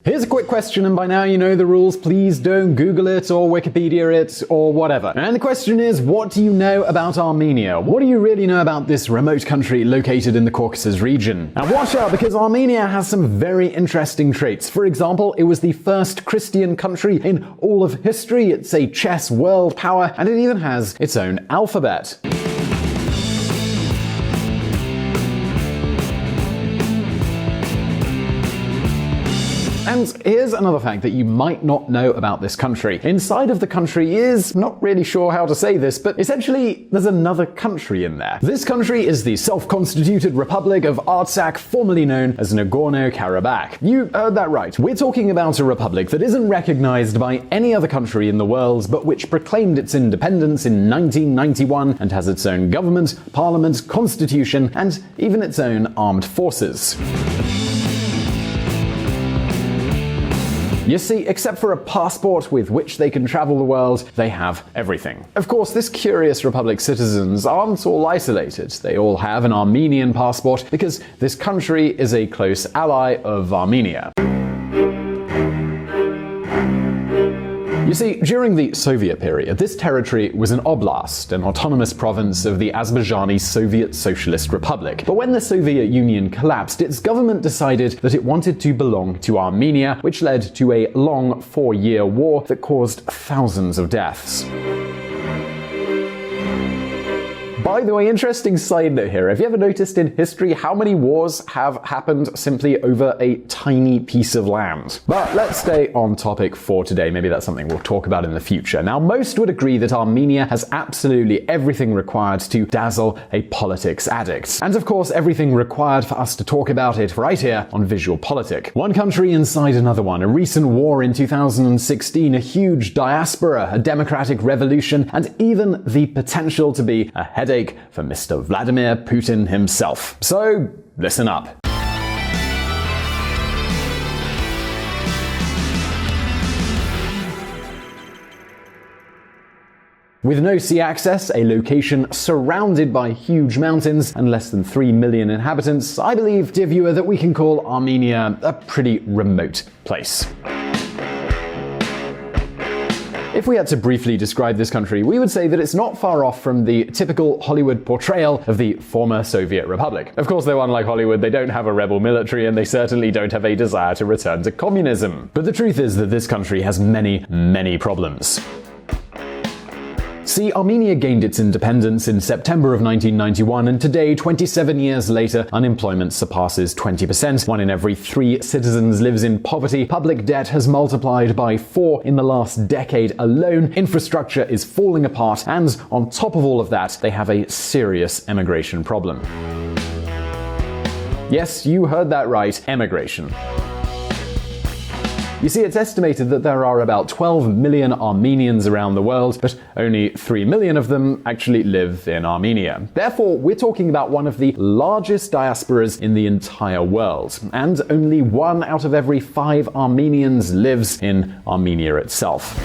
Here's a quick question, and by now you know the rules. Please don't Google it or Wikipedia it or whatever. And the question is, what do you know about Armenia? What do you really know about this remote country located in the Caucasus region? Now watch out, because Armenia has some very interesting traits. For example, it was the first Christian country in all of history. It's a chess world power, and it even has its own alphabet. And here's another fact that you might not know about this country. Inside of the country is, not really sure how to say this, but essentially there's another country in there. This country is the self-constituted Republic of Artsakh, formerly known as Nagorno-Karabakh. You heard that right. We're talking about a republic that isn't recognized by any other country in the world, but which proclaimed its independence in 1991 and has its own government, parliament, constitution, and even its own armed forces. You see, except for a passport with which they can travel the world, they have everything. Of course, this curious republic's citizens aren't all isolated. They all have an Armenian passport because this country is a close ally of Armenia. You see, during the Soviet period, this territory was an oblast, an autonomous province of the Azerbaijani Soviet Socialist Republic. But when the Soviet Union collapsed, its government decided that it wanted to belong to Armenia, which led to a long 4-year war that caused thousands of deaths. By the way, interesting side note here. Have you ever noticed in history how many wars have happened simply over a tiny piece of land? But let's stay on topic for today. Maybe that's something we'll talk about in the future. Now, most would agree that Armenia has absolutely everything required to dazzle a politics addict. And of course, everything required for us to talk about it right here on VisualPolitik. One country inside another one, a recent war in 2016, a huge diaspora, a democratic revolution, and even the potential to be a headache for Mr. Vladimir Putin himself. So, listen up. With no sea access, a location surrounded by huge mountains, and less than 3 million inhabitants, I believe, dear viewer, that we can call Armenia a pretty remote place. If we had to briefly describe this country, we would say that it's not far off from the typical Hollywood portrayal of the former Soviet Republic. Of course, though, unlike Hollywood, they don't have a rebel military, and they certainly don't have a desire to return to communism. But the truth is that this country has many, many problems. See, Armenia gained its independence in September of 1991, and today, 27 years later, unemployment surpasses 20%. 1 in every 3 citizens lives in poverty. Public debt has multiplied by 4 in the last decade alone. Infrastructure is falling apart, and on top of all of that, they have a serious immigration problem. Yes, you heard that right, emigration. You see, it's estimated that there are about 12 million Armenians around the world, but only 3 million of them actually live in Armenia. Therefore, we're talking about one of the largest diasporas in the entire world, and only 1 out of every 5 Armenians lives in Armenia itself.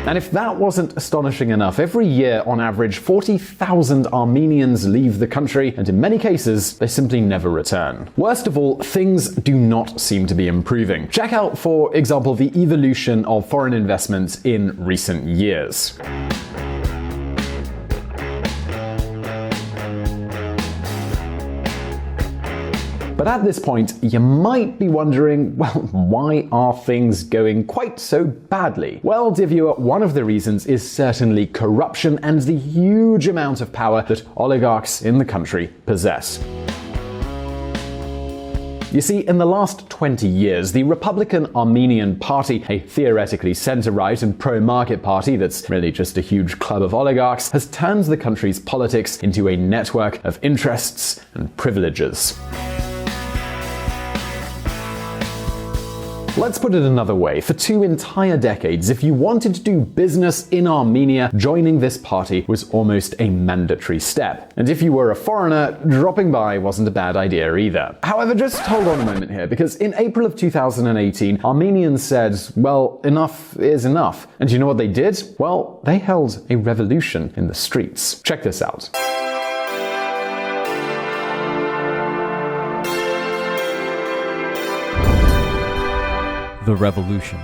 And if that wasn't astonishing enough, every year, on average, 40,000 Armenians leave the country, and in many cases, they simply never return. Worst of all, things do not seem to be improving. Check out, for example, the evolution of foreign investment in recent years. But at this point, you might be wondering, well, why are things going quite so badly? Well, dear viewer, one of the reasons is certainly corruption and the huge amount of power that oligarchs in the country possess. You see, in the last 20 years, the Republican Armenian Party, a theoretically center-right and pro-market party that's really just a huge club of oligarchs, has turned the country's politics into a network of interests and privileges. Let's put it another way. For 2 entire decades, if you wanted to do business in Armenia, joining this party was almost a mandatory step. And if you were a foreigner, dropping by wasn't a bad idea either. However, just hold on a moment here, because in April of 2018, Armenians said, well, enough is enough. And you know what they did? Well, they held a revolution in the streets. Check this out. the revolution.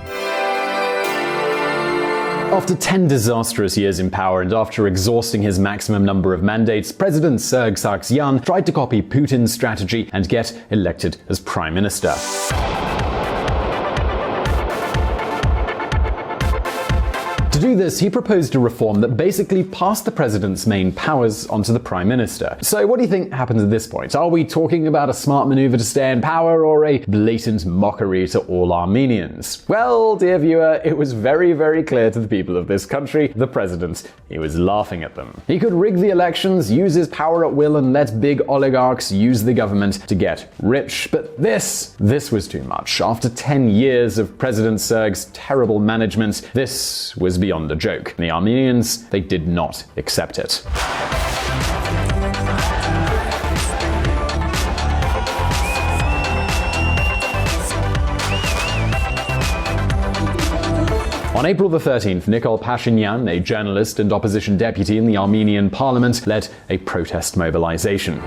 After 10 disastrous years in power and after exhausting his maximum number of mandates, President Serge Sargsyan tried to copy Putin's strategy and get elected as prime minister. To do this, he proposed a reform that basically passed the president's main powers onto the prime minister. So what do you think happens at this point? Are we talking about a smart maneuver to stay in power or a blatant mockery to all Armenians? Well, dear viewer, it was very, very clear to the people of this country, the president, he was laughing at them. He could rig the elections, use his power at will, and let big oligarchs use the government to get rich. But this was too much. After 10 years of President Serg's terrible management, this was beyond a joke. The Armenians, they did not accept it. On April the 13th, Nikol Pashinyan, a journalist and opposition deputy in the Armenian parliament, led a protest mobilization.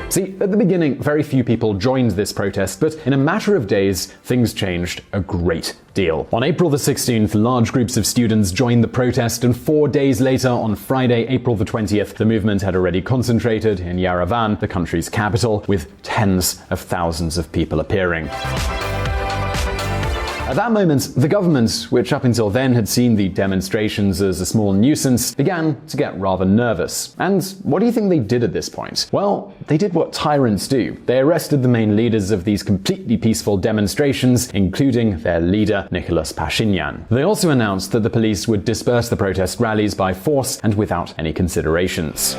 See, at the beginning, very few people joined this protest, but in a matter of days, things changed a great deal. On April the 16th, large groups of students joined the protest, and 4 days later, on Friday, April the 20th, the movement had already concentrated in Yerevan, the country's capital, with tens of thousands of people appearing. At that moment, the government, which up until then had seen the demonstrations as a small nuisance, began to get rather nervous. And what do you think they did at this point? Well, they did what tyrants do. They arrested the main leaders of these completely peaceful demonstrations, including their leader, Nicolas Pashinyan. They also announced that the police would disperse the protest rallies by force and without any considerations.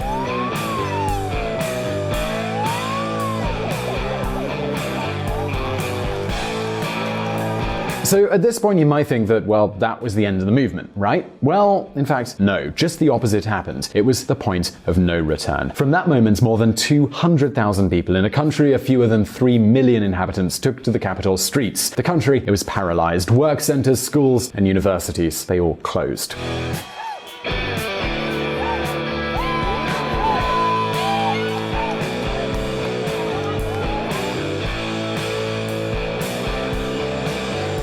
So at this point you might think that, well, that was the end of the movement, right? Well, in fact, no, just the opposite happened. It was the point of no return. From that moment, more than 200,000 people in a country of fewer than 3 million inhabitants took to the capital's streets. The country, it was paralyzed. Work centers, schools, and universities, they all closed.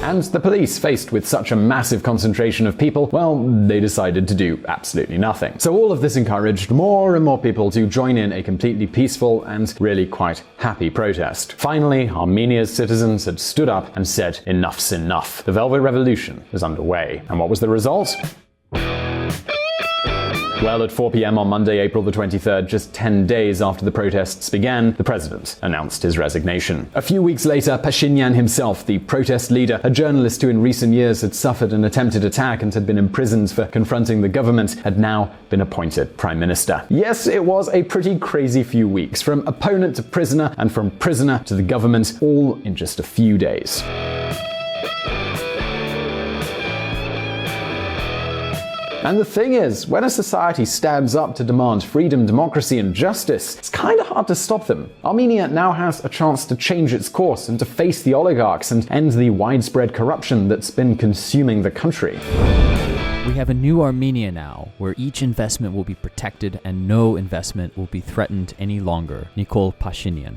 And the police, faced with such a massive concentration of people, well, they decided to do absolutely nothing. So all of this encouraged more and more people to join in a completely peaceful and really quite happy protest. Finally, Armenia's citizens had stood up and said, enough's enough. The Velvet Revolution was underway. And what was the result? Well, at 4 p.m. on Monday, April the 23rd, just 10 days after the protests began, the president announced his resignation. A few weeks later, Pashinyan himself, the protest leader, a journalist who in recent years had suffered an attempted attack and had been imprisoned for confronting the government, had now been appointed prime minister. Yes, it was a pretty crazy few weeks, from opponent to prisoner and from prisoner to the government, all in just a few days. And the thing is, when a society stands up to demand freedom, democracy, and justice, it's kind of hard to stop them. Armenia now has a chance to change its course and to face the oligarchs and end the widespread corruption that's been consuming the country. We have a new Armenia now, where each investment will be protected and no investment will be threatened any longer. Nikol Pashinyan.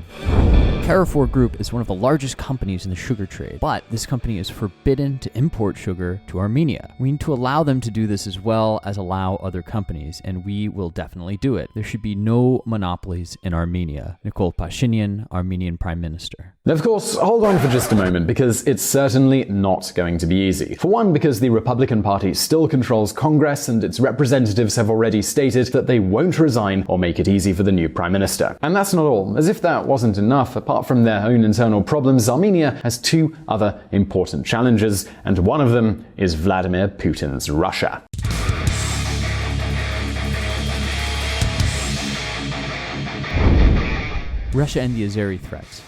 Carrefour Group is one of the largest companies in the sugar trade, but this company is forbidden to import sugar to Armenia. We need to allow them to do this as well as allow other companies, and we will definitely do it. There should be no monopolies in Armenia. Nikol Pashinyan, Armenian Prime Minister. Of course, hold on for just a moment, because it's certainly not going to be easy. For one, because the Republican Party still controls Congress, and its representatives have already stated that they won't resign or make it easy for the new Prime Minister. And that's not all. As if that wasn't enough, apart from their own internal problems, Armenia has two other important challenges, and one of them is Vladimir Putin's Russia. Russia and the Azeri threats.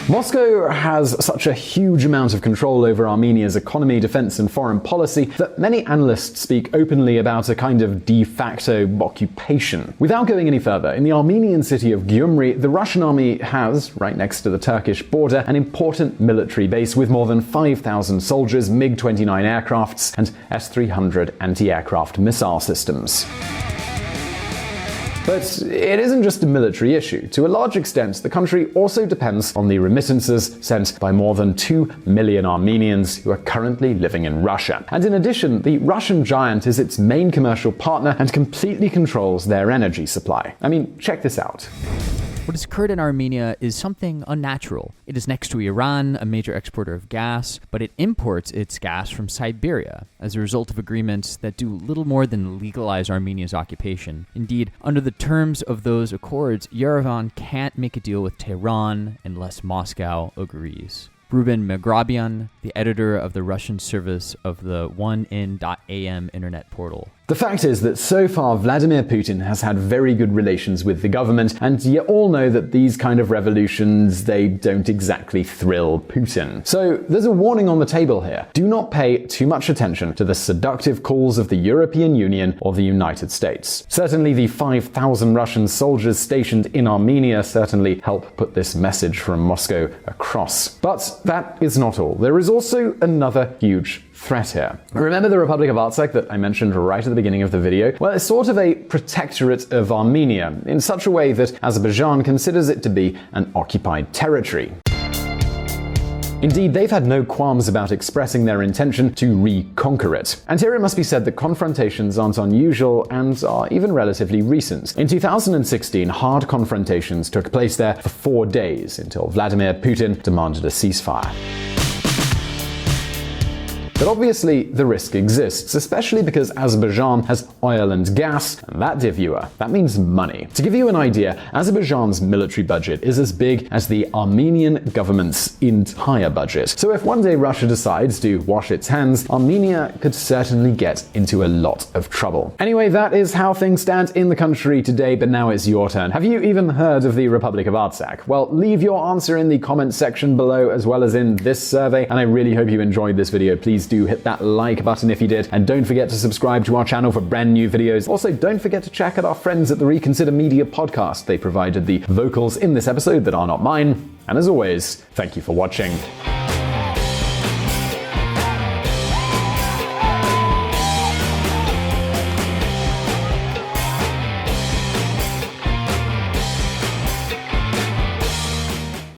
Moscow has such a huge amount of control over Armenia's economy, defense, and foreign policy that many analysts speak openly about a kind of de facto occupation. Without going any further, in the Armenian city of Gyumri, the Russian army has, right next to the Turkish border, an important military base with more than 5,000 soldiers, MiG-29 aircrafts, and S-300 anti-aircraft missile systems. But it isn't just a military issue. To a large extent, the country also depends on the remittances sent by more than 2 million Armenians who are currently living in Russia. And in addition, the Russian giant is its main commercial partner and completely controls their energy supply. I mean, check this out. What has occurred in Armenia is something unnatural. It is next to Iran, a major exporter of gas, but it imports its gas from Siberia as a result of agreements that do little more than legalize Armenia's occupation. Indeed, under the terms of those accords, Yerevan can't make a deal with Tehran unless Moscow agrees. Ruben Megrabian, the editor of the Russian service of the 1in.am internet portal. The fact is that so far Vladimir Putin has had very good relations with the government, and you all know that these kind of revolutions, they don't exactly thrill Putin. So there's a warning on the table here. Do not pay too much attention to the seductive calls of the European Union or the United States. Certainly the 5,000 Russian soldiers stationed in Armenia certainly help put this message from Moscow across. But that is not all. There is also another huge threat here. Remember the Republic of Artsakh that I mentioned right at the beginning of the video? Well, it's sort of a protectorate of Armenia, in such a way that Azerbaijan considers it to be an occupied territory. Indeed, they've had no qualms about expressing their intention to reconquer it. And here it must be said that confrontations aren't unusual and are even relatively recent. In 2016, hard confrontations took place there for 4 days until Vladimir Putin demanded a ceasefire. But obviously, the risk exists, especially because Azerbaijan has oil and gas, and that, dear viewer, that means money. To give you an idea, Azerbaijan's military budget is as big as the Armenian government's entire budget. So if one day Russia decides to wash its hands, Armenia could certainly get into a lot of trouble. Anyway, that is how things stand in the country today, but now it's your turn. Have you even heard of the Republic of Artsakh? Well, leave your answer in the comment section below, as well as in this survey, and I really hope you enjoyed this video. Please do hit that like button if you did, and don't forget to subscribe to our channel for brand new videos. Also, don't forget to check out our friends at the Reconsider Media podcast. They provided the vocals in this episode that are not mine. And as always, thank you for watching.